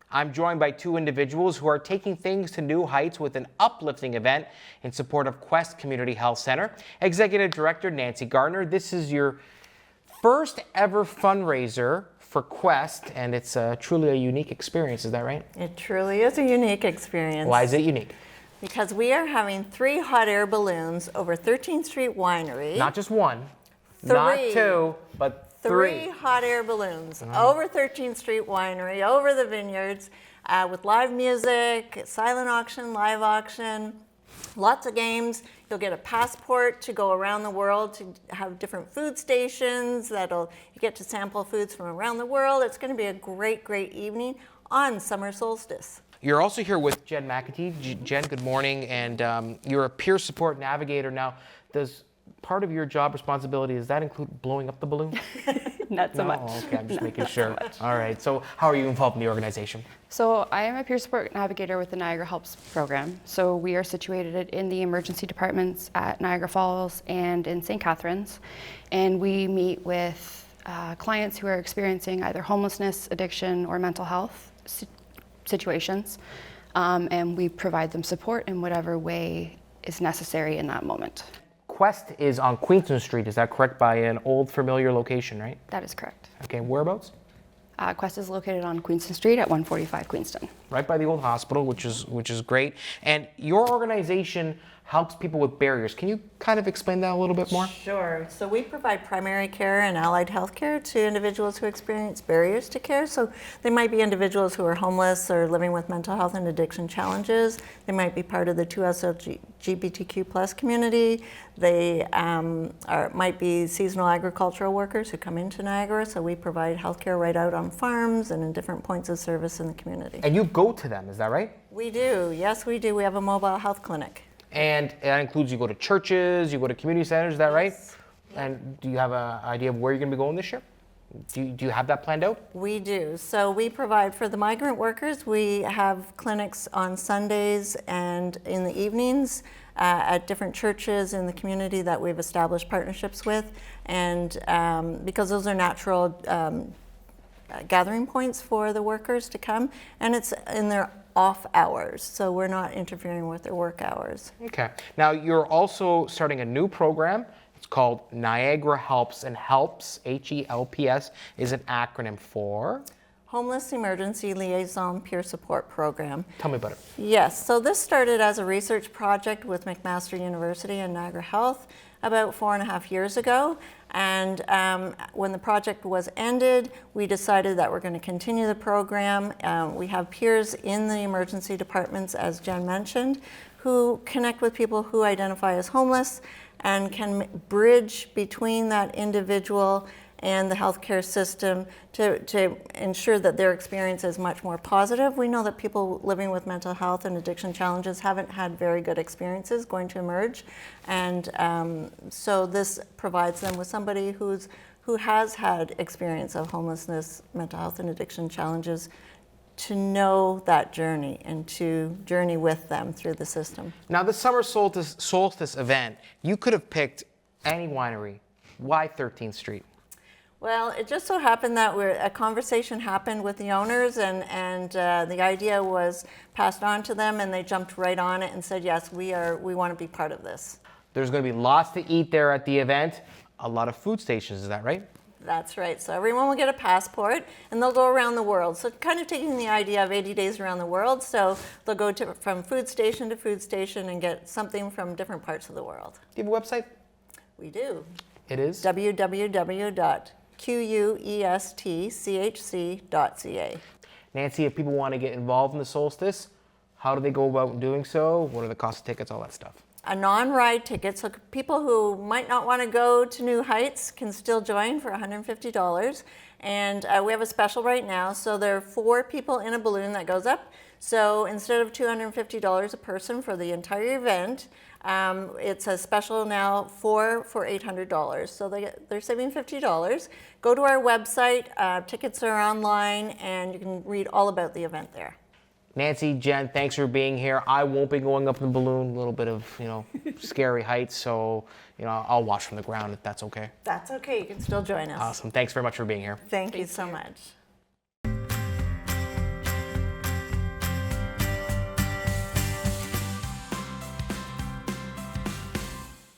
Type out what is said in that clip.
I'm joined by two individuals who are taking things to new heights with an uplifting event in support of Quest Community Health Center. Executive Director Nancy Gardner, this is your first ever fundraiser for Quest, and it's truly a unique experience, is that right? It truly is a unique experience. Why is it unique? Because we are having 3 hot air balloons over 13th Street Winery. Not just one, 3. not 2, but 3 hot air balloons over 13th Street Winery, over the vineyards, with live music, silent auction, live auction, lots of games. You'll get a passport to go around the world to have different food stations you get to sample foods from around the world. It's going to be a great, great evening on summer solstice. You're also here with Jen McAtee. Jen, good morning, and you're a peer support navigator. Now, does part of your job responsibility, does that include blowing up the balloon? Not so much. Okay, I'm just making sure. All right, so how are you involved in the organization? So I am a peer support navigator with the Niagara Helps program. So we are situated in the emergency departments at Niagara Falls and in St. Catharines. And we meet with clients who are experiencing either homelessness, addiction, or mental health situations. And we provide them support in whatever way is necessary in that moment. Quest is on Queenston Street, is that correct? By an old familiar location, right? That is correct. Okay, whereabouts? Quest is located on Queenston Street at 145 Queenston. Right by the old hospital, which is great. And your organization helps people with barriers. Can you kind of explain that a little bit more? Sure. So we provide primary care and allied health care to individuals who experience barriers to care. So they might be individuals who are homeless or living with mental health and addiction challenges. They might be part of the 2S LGBTQ plus community. They might be seasonal agricultural workers who come into Niagara. So we provide health care right out on farms and in different points of service in the community. And you go to them, is that right? We do. Yes, we do. We have a mobile health clinic. And that includes you go to churches, you go to community centers, is that right? Yes. And do you have an idea of where you're going to be going this year? Do you have that planned out? We do. So we provide for the migrant workers. We have clinics on Sundays and in the evenings at different churches in the community that we've established partnerships with. And because those are natural gathering points for the workers to come, and it's in their off hours, so we're not interfering with their work hours. Okay. Now you're also starting a new program. It's called Niagara Helps, and HELPS, HELPS, is an acronym for? Homeless Emergency Liaison Peer Support Program. Tell me about it. Yes, so this started as a research project with McMaster University and Niagara Health about 4.5 years ago. And when the project was ended, we decided that we're going to continue the program. We have peers in the emergency departments, as Jen mentioned, who connect with people who identify as homeless and can bridge between that individual and the healthcare system to ensure that their experience is much more positive. We know that people living with mental health and addiction challenges haven't had very good experiences going to emerge, and so this provides them with somebody who has had experience of homelessness, mental health and addiction challenges, to know that journey and to journey with them through the system. Now the Summer Solstice event, you could have picked any winery. Why 13th Street? Well, it just so happened that a conversation happened with the owners, and the idea was passed on to them, and they jumped right on it and said, yes, we want to be part of this. There's going to be lots to eat there at the event. A lot of food stations, is that right? That's right. So everyone will get a passport, and they'll go around the world. So kind of taking the idea of 80 days around the world. So they'll go from food station to food station and get something from different parts of the world. Do you have a website? We do. It is? www.questchc.ca. Nancy, if people want to get involved in the solstice, how do they go about doing so? What are the cost of tickets, all that stuff? A non-ride ticket, so people who might not want to go to New Heights can still join for $150. And we have a special right now, so there are 4 people in a balloon that goes up. So instead of $250 a person for the entire event, it's a special now for $800. So they're saving $50. Go to our website, tickets are online, and you can read all about the event there. Nancy, Jen, thanks for being here. I won't be going up in the balloon, a little bit of, scary heights, so, I'll watch from the ground if that's okay. That's okay, you can still join us. Awesome. Thanks very much for being here. Thank you so much.